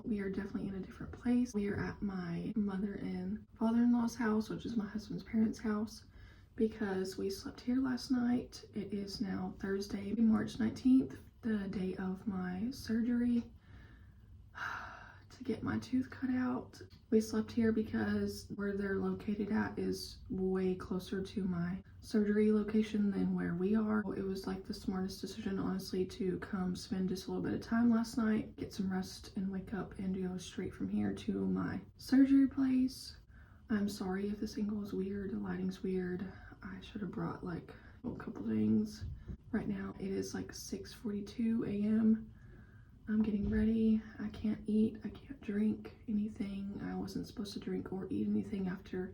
now we are definitely in a different place. We are at my mother and father-in-law's house, which is my husband's parents' house, because we slept here last night. It is now Thursday, March 19th, the day of my surgery to get my tooth cut out. We slept here because where they're located at is way closer to my surgery location than where we are. It was like the smartest decision, honestly, to come spend just a little bit of time last night, get some rest, and wake up and go straight from here to my surgery place. I'm sorry if this angle is weird, the lighting's weird. I should have brought like a couple things. Right now it is like 6:42 a.m. I'm getting ready. I can't eat, I can't drink anything. I wasn't supposed to drink or eat anything after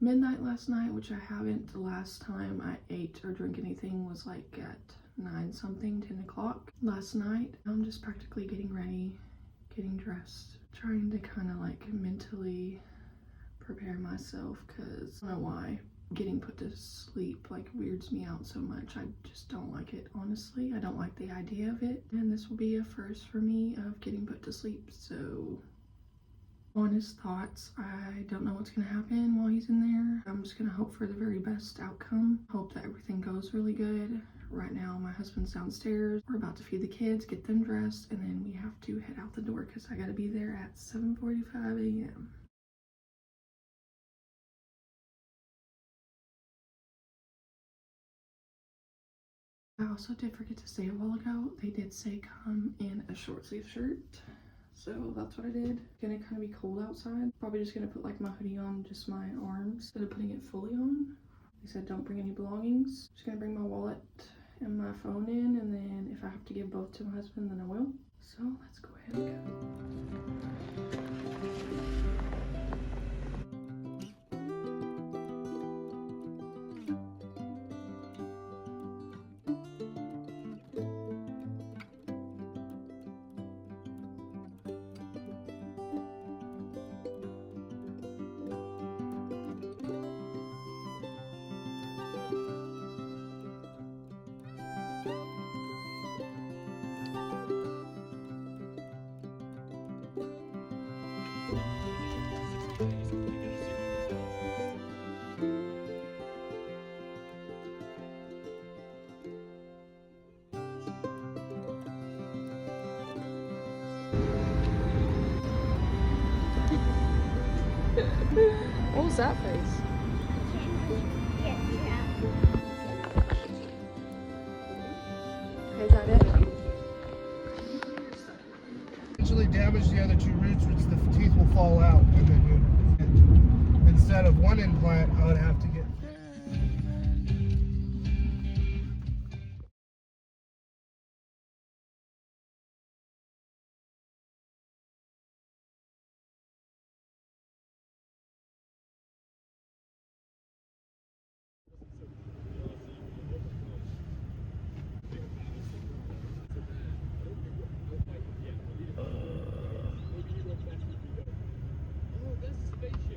midnight last night, which I haven't. The last time I ate or drank anything was like at 9 something, 10 o'clock last night. I'm just practically getting ready, getting dressed, trying to kind of like mentally prepare myself, because I don't know why getting put to sleep like weirds me out so much. I just don't like it, honestly. I don't like the idea of it, and this will be a first for me of getting put to sleep. So honest thoughts, I don't know what's gonna happen while he's in there. I'm just gonna hope for the very best outcome, hope that everything goes really good. Right now my husband's downstairs. We're about to feed the kids, get them dressed, and then we have to head out the door because I gotta be there at 7:45 a.m. I also did forget to say a while ago, they did say come in a short sleeve shirt. So that's what I did. It's gonna kind of be cold outside. Probably just gonna put like my hoodie on, just my arms, instead of putting it fully on. They said don't bring any belongings. Just gonna bring my wallet and my phone in, and then if I have to give both to my husband, then I will. So let's go ahead and go. What was that face? Is that it? Eventually damage the other two roots, which the teeth will fall out, and then instead of one implant, I would have to get.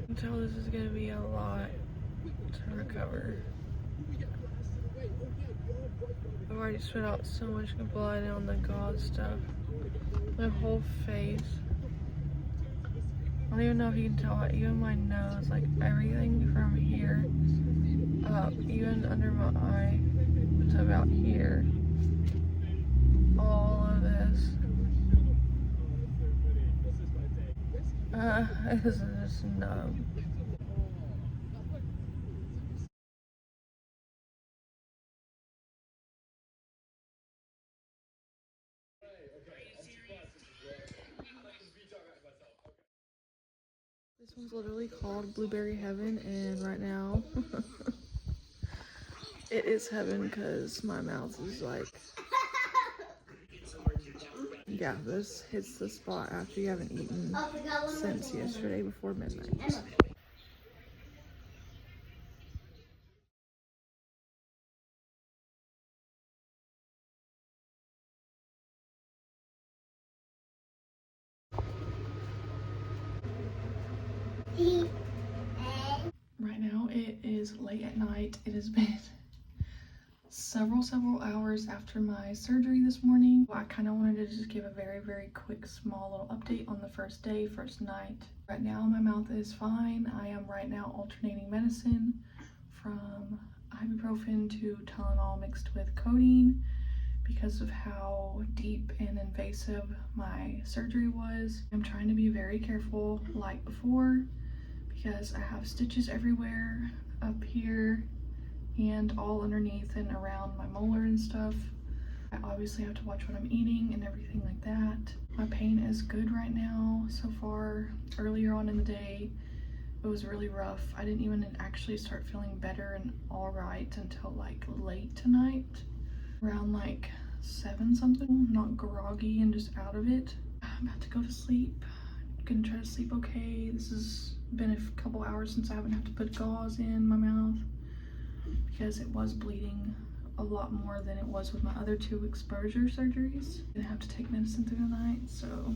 I can tell this is gonna be a lot to recover. I've already spit out so much blood on the gauze stuff. My whole face. I don't even know if you can tell, even my nose, like everything from here up, even under my eye to about here. All of this. This is just numb. This one's literally called Blueberry Heaven, and right now it is heaven because my mouth is like, yeah, this hits the spot after you haven't eaten since yesterday before midnight. Right now it is late at night. It has been several hours after my surgery this morning. I kind of wanted to just give a very quick small little update on the first day, first night. Right now my mouth is fine. I am right now alternating medicine from ibuprofen to Tylenol mixed with codeine because of how deep and invasive my surgery was. I'm trying to be very careful like before because I have stitches everywhere up here and all underneath and around my molar and stuff. I obviously have to watch what I'm eating and everything like that. My pain is good right now so far. Earlier on in the day, it was really rough. I didn't even actually start feeling better and all right until like late tonight, around like 7 something. Not groggy and just out of it. I'm about to go to sleep. I'm gonna try to sleep okay. This has been a couple hours since I haven't had to put gauze in my mouth because it was bleeding a lot more than it was with my other 2 exposure surgeries. I'm gonna have to take medicine through the night, so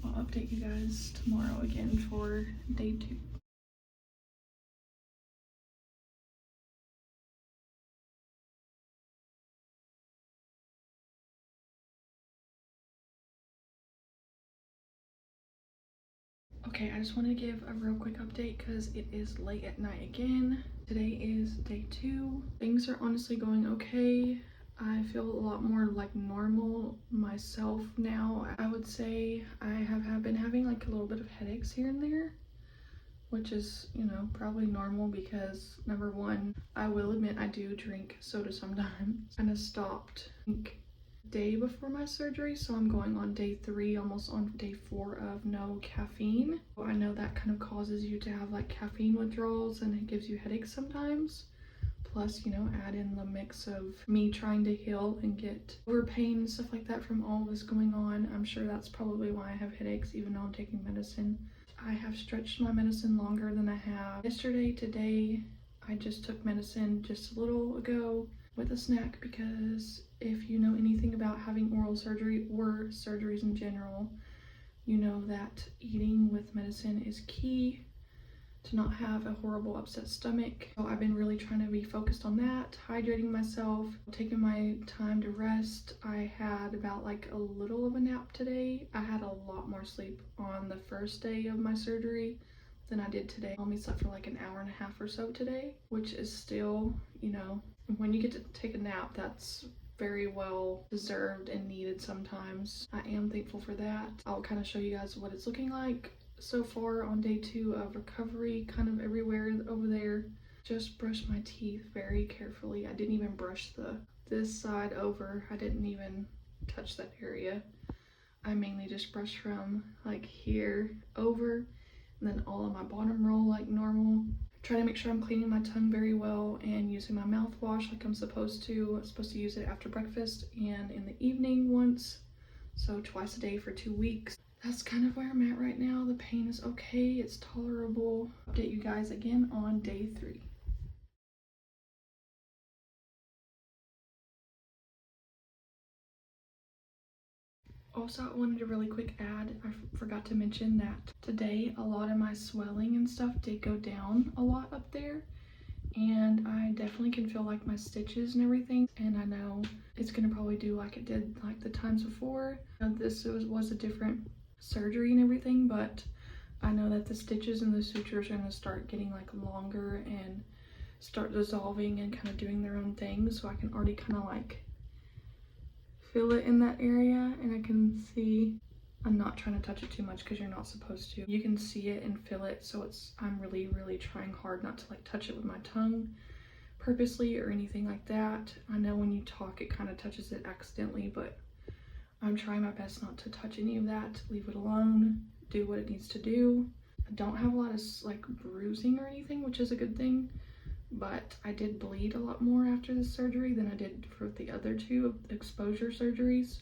I'll update you guys tomorrow again for day 2. Okay, I just want to give a real quick update because it is late at night again. Today is day 2. Things are honestly going okay. I feel a lot more like normal myself now. I would say I have been having like a little bit of headaches here and there, which is, you know, probably normal because number one, I will admit I do drink soda sometimes. Kind of stopped day before my surgery, so I'm going on day 3, almost on day 4 of no caffeine. I know that kind of causes you to have like caffeine withdrawals and it gives you headaches sometimes. Plus, you know, add in the mix of me trying to heal and get over pain and stuff like that from all this going on. I'm sure that's probably why I have headaches even though I'm taking medicine. I have stretched my medicine longer than I have yesterday. Today, I just took medicine just a little ago with a snack because if you know anything about having oral surgery or surgeries in general, you know that eating with medicine is key to not have a horrible upset stomach. So I've been really trying to be focused on that, hydrating myself, taking my time to rest. I had about like a little of a nap today. I had a lot more sleep on the first day of my surgery than I did today. I only slept for like an hour and a half or so today, which is still, you know, when you get to take a nap, that's very well deserved and needed sometimes. I am thankful for that. I'll kind of show you guys what it's looking like so far on day 2 of recovery, kind of everywhere over there. Just brush my teeth very carefully. I didn't even brush this side over. I didn't even touch that area. I mainly just brush from like here over and then all of my bottom row like normal. Try to make sure I'm cleaning my tongue very well and using my mouthwash like I'm supposed to. I'm supposed to use it after breakfast and in the evening once. So twice a day for 2 weeks. That's kind of where I'm at right now. The pain is okay, it's tolerable. Update you guys again on day 3. Also, I wanted to really quick add, I forgot to mention that today a lot of my swelling and stuff did go down a lot up there. And I definitely can feel like my stitches and everything. And I know it's gonna probably do like it did like the times before. This was a different surgery and everything, but I know that the stitches and the sutures are gonna start getting like longer and start dissolving and kind of doing their own thing. So I can already kind of like feel it in that area, and I can see, I'm not trying to touch it too much because you're not supposed to. You can see it and feel it, so I'm really trying hard not to like touch it with my tongue purposely or anything like that. I know when you talk it kind of touches it accidentally, but I'm trying my best not to touch any of that. Leave it alone, do what it needs to do. I don't have a lot of like bruising or anything, which is a good thing, but I did bleed a lot more after this surgery than I did for the other 2 exposure surgeries.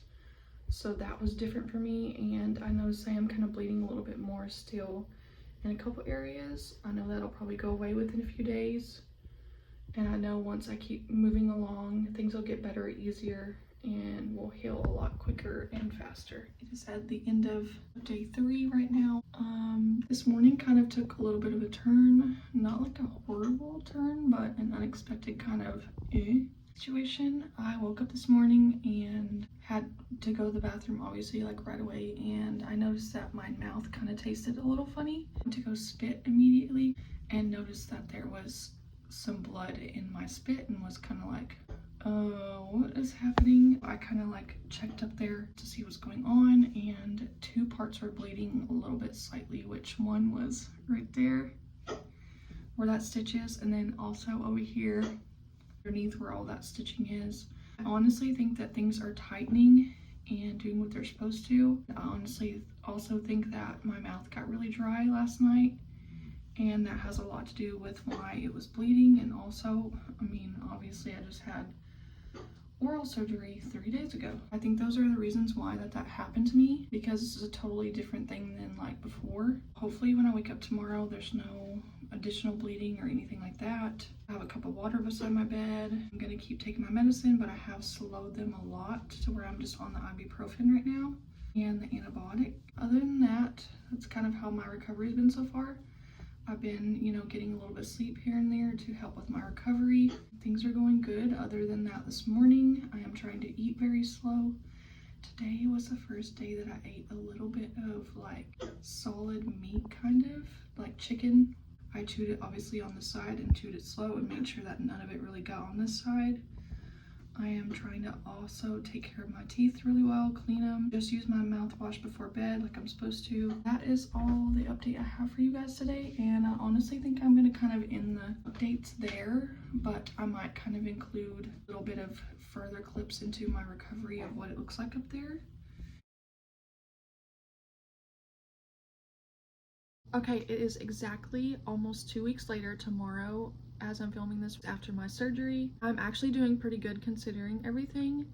So that was different for me, and I noticed I am kind of bleeding a little bit more still in a couple areas. I know that'll probably go away within a few days, and I know once I keep moving along, things will get better, easier, and will heal a lot quicker and faster. It is at the end of day 3 right now. This morning kind of took a little bit of a turn, not like a horrible turn, but an unexpected kind of situation. I woke up this morning and had to go to the bathroom obviously like right away, and I noticed that my mouth kind of tasted a little funny. I went to go spit immediately and noticed that there was some blood in my spit and was kind of like, what is happening? I kind of like checked up there to see what's going on, and 2 parts were bleeding a little bit slightly, which one was right there where that stitch is, and then also over here underneath where all that stitching is. I honestly think that things are tightening and doing what they're supposed to. I honestly also think that my mouth got really dry last night, and that has a lot to do with why it was bleeding. And also, I mean, obviously I just had oral surgery 3 days ago. I think those are the reasons why that happened to me, because this is a totally different thing than like before. Hopefully when I wake up tomorrow there's no additional bleeding or anything like that. I have a cup of water beside my bed. I'm gonna keep taking my medicine, but I have slowed them a lot to where I'm just on the ibuprofen right now and the antibiotic. Other than that, that's kind of how my recovery's been so far. I've been, getting a little bit of sleep here and there to help with my recovery. Things are going good. Other than that, this morning I am trying to eat very slow. Today was the first day that I ate a little bit of like solid meat, kind of like chicken. I chewed it obviously on the side and chewed it slow and made sure that none of it really got on this side. I am trying to also take care of my teeth really well, clean them, just use my mouthwash before bed like I'm supposed to. That is all the update I have for you guys today, and I honestly think I'm going to kind of end the updates there, but I might kind of include a little bit of further clips into my recovery of what it looks like up there. Okay, it is exactly almost 2 weeks later tomorrow as I'm filming this after my surgery. I'm actually doing pretty good considering everything.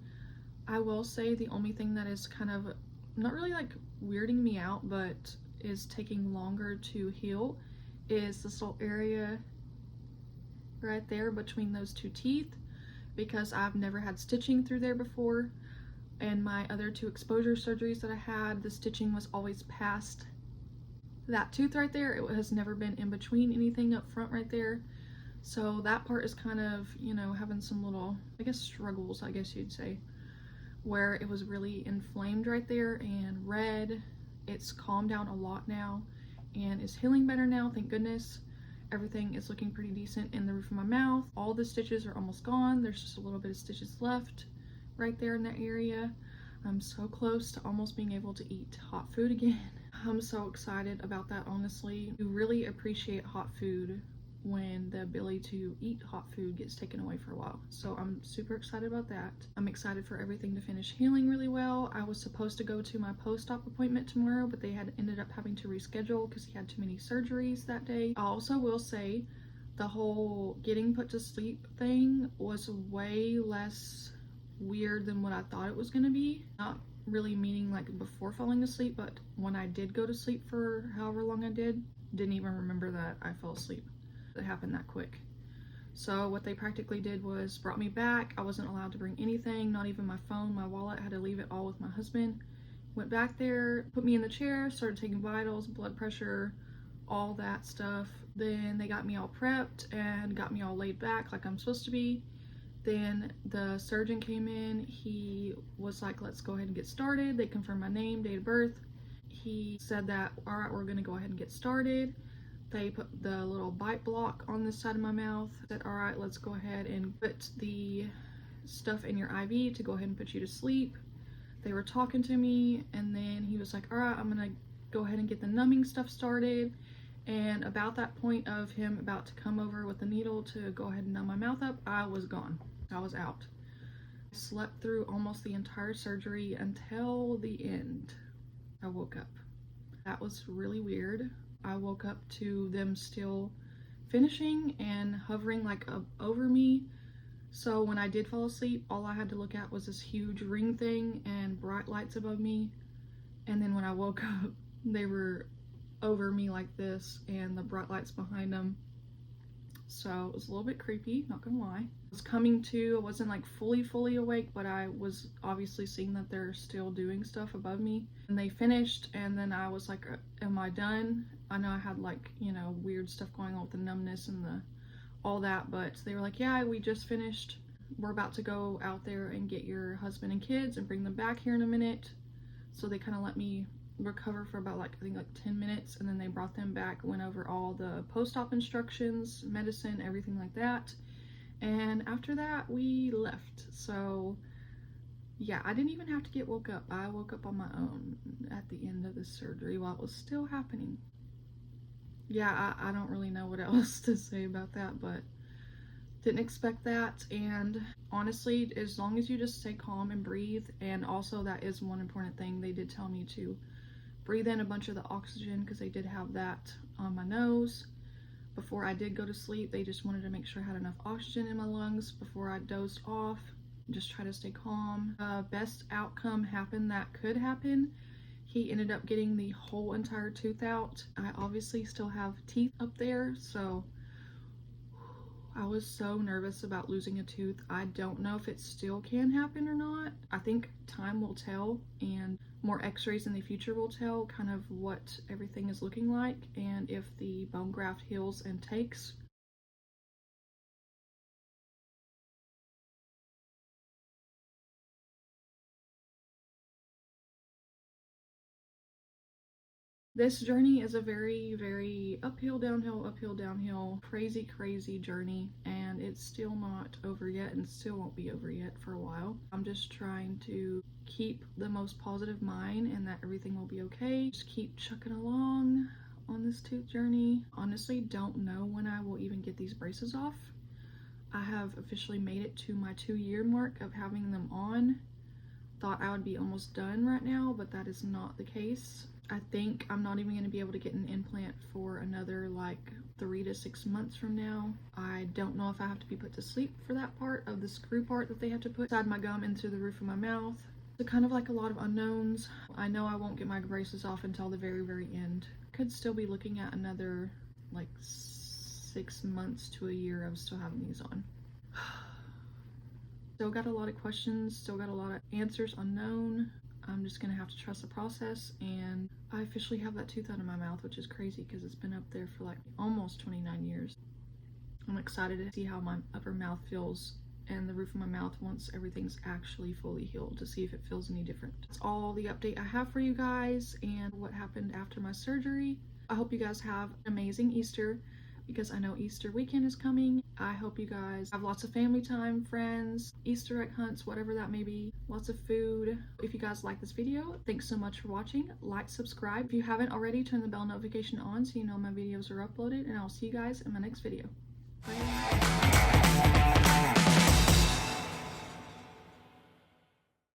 I will say the only thing that is kind of not really like weirding me out, but is taking longer to heal is this little area right there between those 2 teeth, because I've never had stitching through there before. And my other 2 exposure surgeries that I had, the stitching was always past that tooth right there. It has never been in between anything up front right there. So that part is kind of, having some little, I guess, struggles, I guess you'd say, where it was really inflamed right there and red. It's calmed down a lot now and is healing better now, thank goodness. Everything is looking pretty decent in the roof of my mouth. All the stitches are almost gone. There's just a little bit of stitches left right there in that area. I'm so close to almost being able to eat hot food again. I'm so excited about that, honestly. You really appreciate hot food when the ability to eat hot food gets taken away for a while. So I'm super excited about that. I'm excited for everything to finish healing really well. I was supposed to go to my post-op appointment tomorrow, but they had ended up having to reschedule because he had too many surgeries that day. I also will say the whole getting put to sleep thing was way less weird than what I thought it was going to be. Not really meaning like before falling asleep, but when I did go to sleep for however long I didn't even remember that I fell asleep. It happened that quick. So what they practically did was brought me back. I wasn't allowed to bring anything, not even my phone, my wallet. I had to leave it all with my husband. Went back there, put me in the chair, started taking vitals, blood pressure, all that stuff. Then they got me all prepped and got me all laid back like I'm supposed to be. Then the surgeon came in. He was like, let's go ahead and get started. They confirmed my name, date of birth. He said that, all right, we're gonna go ahead and get started. They put the little bite block on this side of my mouth. Said, all right, let's go ahead and put the stuff in your IV to go ahead and put you to sleep. They were talking to me, and then he was like, all right, I'm gonna go ahead and get the numbing stuff started. And about that point of him about to come over with the needle to go ahead and numb my mouth up, I was gone. I was out. I slept through almost the entire surgery until the end. I woke up. That was really weird. I woke up to them still finishing and hovering like over me. So when I did fall asleep, all I had to look at was this huge ring thing and bright lights above me. And then when I woke up, they were over me like this and the bright lights behind them. So it was a little bit creepy, not gonna lie. I was coming to, I wasn't like fully awake, but I was obviously seeing that they're still doing stuff above me. And they finished, and then I was like, am I done? I know I had like, weird stuff going on with the numbness and all that, but they were like, yeah, we just finished. we're about to go out there and get your husband and kids and bring them back here in a minute. So they kind of let me recover for about like, I think like 10 minutes, and then they brought them back, went over all the post-op instructions, medicine, everything like that. And after that we left. So yeah, I didn't even have to get woke up. I woke up on my own at the end of the surgery while it was still happening. Yeah, I don't really know what else to say about that, but didn't expect that. And honestly, as long as you just stay calm and breathe, and also that is one important thing, they did tell me to breathe in a bunch of the oxygen because they did have that on my nose before I did go to sleep. They just wanted to make sure I had enough oxygen in my lungs before I dozed off. Just try to stay calm. Best outcome happened that could happen. He ended up getting the whole entire tooth out. I obviously still have teeth up there, so I was so nervous about losing a tooth. I don't know if it still can happen or not. I think time will tell, and more x-rays in the future will tell kind of what everything is looking like, and if the bone graft heals and takes. This journey is a very uphill, downhill, crazy journey, and it's still not over yet and still won't be over yet for a while. I'm just trying to keep the most positive mind and that everything will be okay. Just keep chucking along on this tooth journey. Honestly, don't know when I will even get these braces off. I have officially made it to my 2-year mark of having them on. Thought I would be almost done right now, but that is not the case. I think I'm not even going to be able to get an implant for another like 3 to 6 months from now. I don't know if I have to be put to sleep for that part of the screw part that they have to put inside my gum into the roof of my mouth. So kind of like a lot of unknowns. I know I won't get my braces off until the very end. Could still be looking at another like 6 months to a year of still having these on. Still got a lot of questions, still got a lot of answers unknown. I'm just gonna have to trust the process, and I officially have that tooth out of my mouth, which is crazy because it's been up there for like almost 29 years. I'm excited to see how my upper mouth feels and the roof of my mouth once everything's actually fully healed, to see if it feels any different. That's all the update I have for you guys and what happened after my surgery. I hope you guys have an amazing Easter, because I know Easter weekend is coming. I hope you guys have lots of family time, friends, Easter egg hunts, whatever that may be, lots of food. If you guys like this video, thanks so much for watching. Like, subscribe. If you haven't already, turn the bell notification on so you know my videos are uploaded, and I'll see you guys in my next video. Bye.